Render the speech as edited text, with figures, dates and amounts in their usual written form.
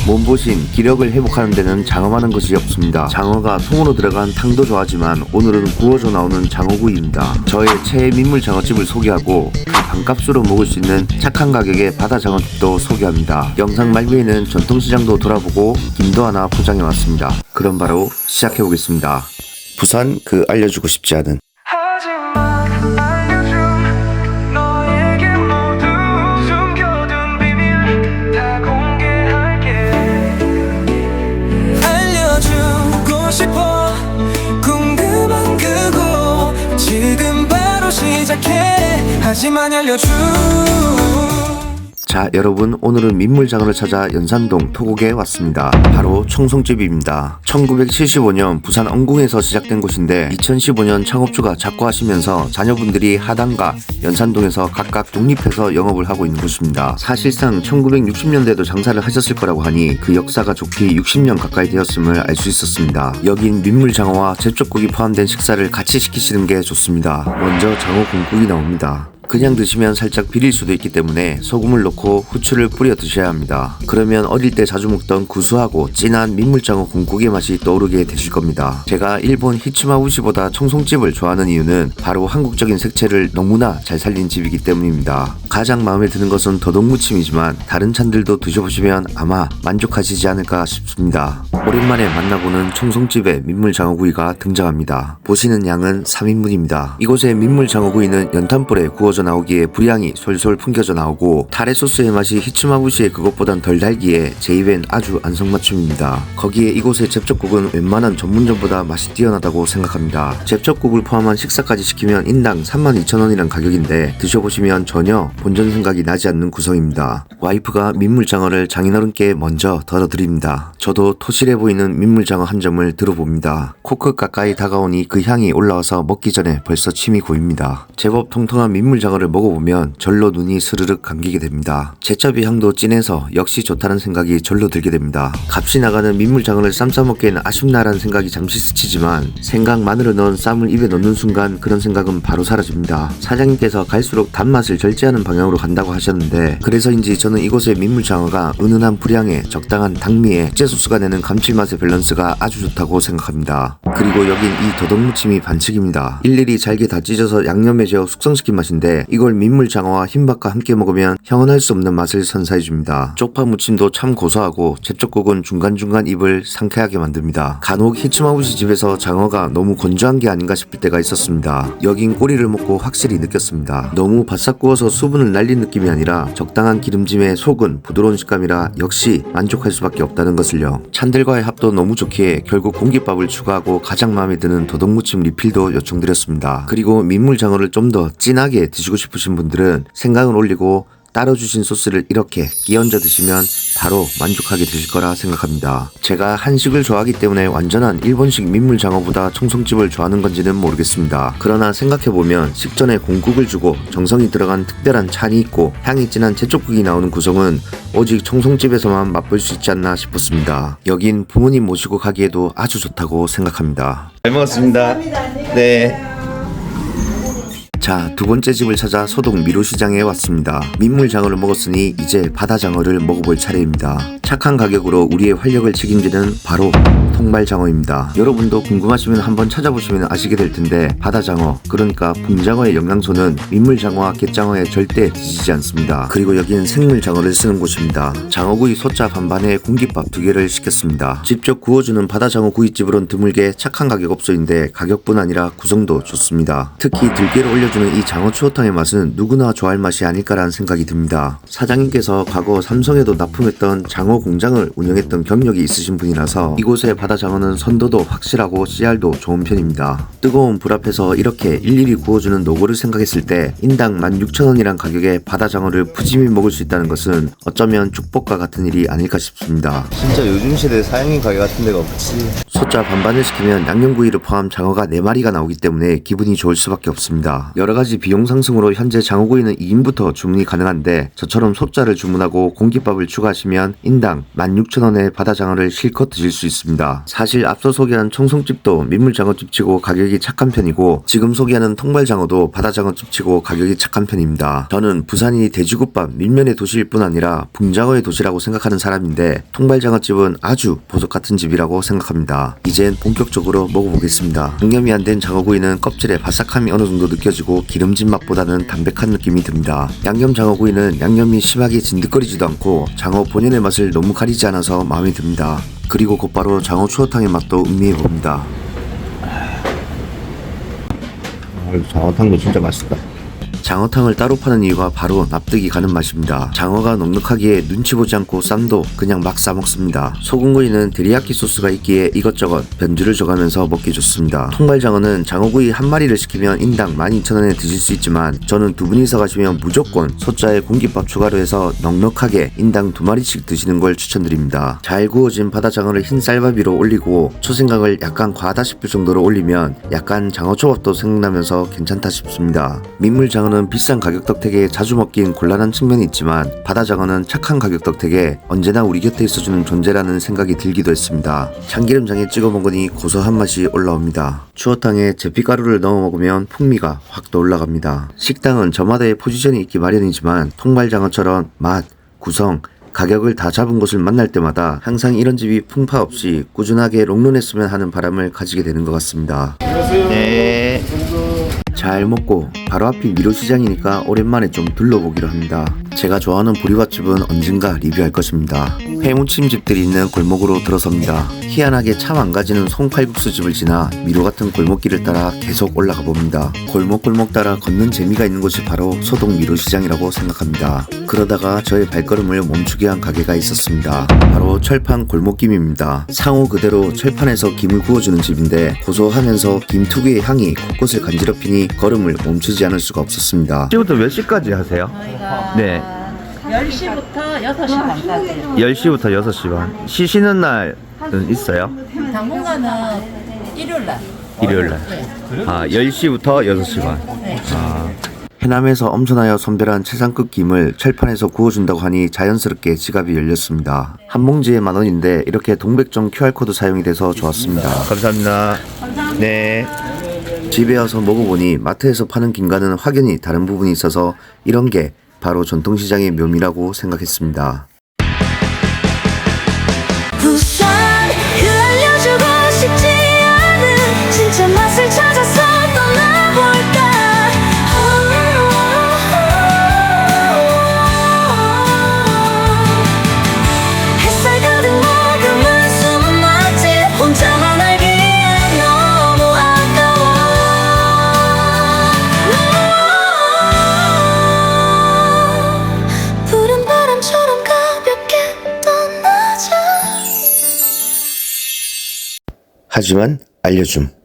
몸보신, 기력을 회복하는 데는 장어만한 것이 없습니다. 장어가 통으로 들어간 탕도 좋아하지만 오늘은 구워져 나오는 장어구이입니다. 저의 최애 민물 장어집을 소개하고 그 반값으로 먹을 수 있는 착한 가격의 바다 장어집도 소개합니다. 영상 말미에는 전통시장도 돌아보고 김도 하나 포장해 왔습니다. 그럼 바로 시작해 보겠습니다. 부산 그 알려주고 싶지 않은 하지만 알려줘. 자, 여러분, 오늘은 민물장어를 찾아 연산동 토곡에 왔습니다. 바로 청송집입니다. 1975년 부산 엉궁에서 시작된 곳인데 2015년 창업주가 작고하시면서 자녀분들이 하단과 연산동에서 각각 독립해서 영업을 하고 있는 곳입니다. 사실상 1960년대도 장사를 하셨을 거라고 하니 그 역사가 좋게 60년 가까이 되었음을 알 수 있었습니다. 여긴 민물장어와 제첩국이 포함된 식사를 같이 시키시는 게 좋습니다. 먼저 장어 공국이 나옵니다. 그냥 드시면 살짝 비릴 수도 있기 때문에 소금을 넣고 후추를 뿌려 드셔야 합니다. 그러면 어릴 때 자주 먹던 구수하고 진한 민물장어 공국의 맛이 떠오르게 되실 겁니다. 제가 일본 히츠마부시보다 청송집을 좋아하는 이유는 바로 한국적인 색채를 너무나 잘 살린 집이기 때문입니다. 가장 마음에 드는 것은 더덕무침이지만 다른 찬들도 드셔보시면 아마 만족하시지 않을까 싶습니다. 오랜만에 만나보는 청송집의 민물장어구이가 등장합니다. 보시는 양은 3인분입니다. 이곳의 민물장어구이는 연탄불에 구워져 나오기에 불향이 솔솔 풍겨져 나오고 타레 소스의 맛이 히츠마부시의 그것보단 덜 달기에 제 입엔 아주 안성맞춤입니다. 거기에 이곳의 제첩국은 웬만한 전문점보다 맛이 뛰어나다고 생각합니다. 제첩국을 포함한 식사까지 시키면 인당 32,000원이란 가격인데 드셔보시면 전혀 본전 생각이 나지 않는 구성입니다. 와이프가 민물장어를 장인어른께 먼저 덜어드립니다. 저도 토실해 보이는 민물장어 한 점을 들어봅니다. 코끝 가까이 다가오니 그 향이 올라와서 먹기 전에 벌써 침이 고입니다. 제법 통통한 민물장어를 먹어보면 절로 눈이 스르륵 감기게 됩니다. 제첩의 향도 진해서 역시 좋다는 생각이 절로 들게 됩니다. 값이 나가는 민물장어를 쌈 싸먹기에는 아쉽나라는 생각이 잠시 스치지만 생강 마늘을 넣은 쌈을 입에 넣는 순간 그런 생각은 바로 사라집니다. 사장님께서 갈수록 단맛을 절제하는 방향으로 간다고 하셨는데 그래서인지 저는 이곳의 민물장어가 은은한 불향에 적당한 당미에 찌소스가 내는 감칠맛의 밸런스가 아주 좋다고 생각합니다. 그리고 여긴 이 더덕무침이 반칙입니다. 일일이 잘게 다 찢어서 양념에 재워 숙성시킨 맛인데 이걸 민물장어와 흰밥과 함께 먹으면 형언할 수 없는 맛을 선사해줍니다. 쪽파 무침도 참 고소하고 제첩국은 중간중간 입을 상쾌하게 만듭니다. 간혹 히츠마부시 집에서 장어가 너무 건조한 게 아닌가 싶을 때가 있었습니다. 여긴 꼬리를 먹고 확실히 느꼈습니다. 너무 바싹 구워서 수분을 날린 느낌이 아니라 적당한 기름짐에 속은 부드러운 식감이라 역시 만족할 수밖에 없다는 것을요. 찬들과의 합도 너무 좋기에 결국 공깃밥을 추가하고 가장 마음에 드는 더덕무침 리필도 요청드렸습니다. 그리고 민물장어를 좀 더 진하게 드시고 싶으신 분들은 생강을 올리고 따로 주신 소스를 이렇게 끼얹어 드시면 바로 만족하게 드실 거라 생각합니다. 제가 한식을 좋아하기 때문에 완전한 일본식 민물장어보다 청송집을 좋아하는 건지는 모르겠습니다. 그러나 생각해보면 식전에 공국을 주고 정성이 들어간 특별한 찬이 있고 향이 진한 제첩국이 나오는 구성은 오직 청송집에서만 맛볼 수 있지 않나 싶었습니다. 여긴 부모님 모시고 가기에도 아주 좋다고 생각합니다. 잘 먹었습니다. 네. 자, 두 번째 집을 찾아 소동 미로시장에 왔습니다. 민물장어를 먹었으니 이제 바다장어를 먹어볼 차례입니다. 착한 가격으로 우리의 활력을 책임지는 바로 통발장어입니다. 여러분도 궁금하시면 한번 찾아보시면 아시게 될 텐데 바다장어, 그러니까 붕장어의 영양소는 민물장어와 갯장어에 절대 뒤지지 않습니다. 그리고 여기는 생물장어를 쓰는 곳입니다. 장어구이 소짜 반반에 공깃밥 2개를 시켰습니다. 직접 구워주는 바다장어 구이집으론 드물게 착한 가격 업소인데 가격뿐 아니라 구성도 좋습니다. 특히 들깨를 올려주는 이 장어 추어탕의 맛은 누구나 좋아할 맛이 아닐까라는 생각이 듭니다. 사장님께서 과거 삼성에도 납품했던 장어 공장을 운영했던 경력이 있으신 분이라서 이곳의 바다장어는 선도도 확실하고 씨알도 좋은 편입니다. 뜨거운 불 앞에서 이렇게 일일이 구워주는 노고를 생각했을 때 인당 16,000원이란 가격에 바다장어를 푸짐히 먹을 수 있다는 것은 어쩌면 축복과 같은 일이 아닐까 싶습니다. 진짜 요즘 시대 사양인 가게 같은 데가 없지. 소짜 반반을 시키면 양념구이를 포함 장어가 4마리가 나오기 때문에 기분이 좋을 수밖에 없습니다. 여러가지 비용 상승으로 현재 장어구이는 2인부터 주문이 가능한데 저처럼 소자를 주문하고 공깃밥을 추가하시면 인당 16,000원에 바다장어를 실컷 드실 수 있습니다. 사실 앞서 소개한 청송집도 민물장어집치고 가격이 착한 편이고 지금 소개하는 통발장어도 바다장어집치고 가격이 착한 편입니다. 저는 부산이 돼지국밥 밀면의 도시일 뿐 아니라 붕장어의 도시라고 생각하는 사람인데 통발장어집은 아주 보석 같은 집이라고 생각합니다. 이젠 본격적으로 먹어보겠습니다. 양념이 안 된 장어구이는 껍질에 바삭함이 어느 정도 느껴지고 기름진 맛보다는 담백한 느낌이 듭니다. 양념 장어구이는 양념이 심하게 진득거리지도 않고 장어 본연의 맛을 너무 가리지 않아서 마음에 듭니다. 그리고 곧바로 장어 추어탕의 맛도 음미해봅니다. 장어탕도 진짜 맛있다. 장어탕을 따로 파는 이유가 바로 납득이 가는 맛입니다. 장어가 넉넉하기에 눈치 보지 않고 쌈도 그냥 막 싸먹습니다. 소금구이는 데리야끼 소스가 있기에 이것저것 변주를 줘가면서 먹기 좋습니다. 통발장어는 장어구이 한 마리를 시키면 인당 12,000원에 드실 수 있지만 저는 두 분이서 가시면 무조건 소자에 공깃밥 추가로 해서 넉넉하게 인당 2마리씩 드시는 걸 추천드립니다. 잘 구워진 바다장어를 흰 쌀밥 위로 올리고 초생강을 약간 과하다 싶을 정도로 올리면 약간 장어초밥도 생각나면서 괜찮다 싶습니다. 민물장어는 비싼 가격 덕택에 자주 먹긴 곤란한 측면이 있지만 바다장어는 착한 가격 덕택에 언제나 우리 곁에 있어주는 존재라는 생각이 들기도 했습니다. 참기름장에 찍어 먹으니 고소한 맛이 올라옵니다. 추어탕에 제피가루를 넣어 먹으면 풍미가 확 더 올라갑니다. 식당은 저마다의 포지션이 있기 마련이지만 통발장어처럼 맛, 구성, 가격을 다 잡은 곳을 만날 때마다 항상 이런 집이 풍파 없이 꾸준하게 롱런했으면 하는 바람을 가지게 되는 것 같습니다. 네. 잘 먹고 바로 앞이 미로시장이니까 오랜만에 좀 둘러보기로 합니다. 제가 좋아하는 보리밥집은 언젠가 리뷰할 것입니다. 회무침집들이 있는 골목으로 들어섭니다. 희한하게 참 안 가지는 송칼국수집을 지나 미로 같은 골목길을 따라 계속 올라가 봅니다. 골목골목 따라 걷는 재미가 있는 곳이 바로 소동 미로시장이라고 생각합니다. 그러다가 저의 발걸음을 멈추게 한 가게가 있었습니다. 바로 철판 골목김입니다. 상호 그대로 철판에서 김을 구워주는 집인데 고소하면서 김 특유의 향이 곳곳을 간지럽히니 걸음을 멈추지 않을 수가 없었습니다. 시부터 몇 시까지 하세요? 저희가 네. 10시부터 6시 반까지. 10시부터 6시 반. 쉬시는 날은 있어요? 당분간은 일요일날. 일요일날. 아, 10시부터 6시 반. 네. 아, 해남에서 엄선하여 선별한 최상급 김을 철판에서 구워준다고 하니 자연스럽게 지갑이 열렸습니다. 한 봉지에 10,000원인데 이렇게 동백점 QR코드 사용이 돼서 좋았습니다. 감사합니다. 네. 집에 와서 먹어보니 마트에서 파는 김과는 확연히 다른 부분이 있어서 이런 게 바로 전통시장의 묘미라고 생각했습니다. 부산 그 알려주고 싶지 않은 진짜 맛을 찾아서 떠나볼까. 햇살 가득 머금은 숨은 맛집 혼자만 알기엔 너무 아까워. 푸른 바람처럼 가볍게 떠나자. 하지만 알려줌.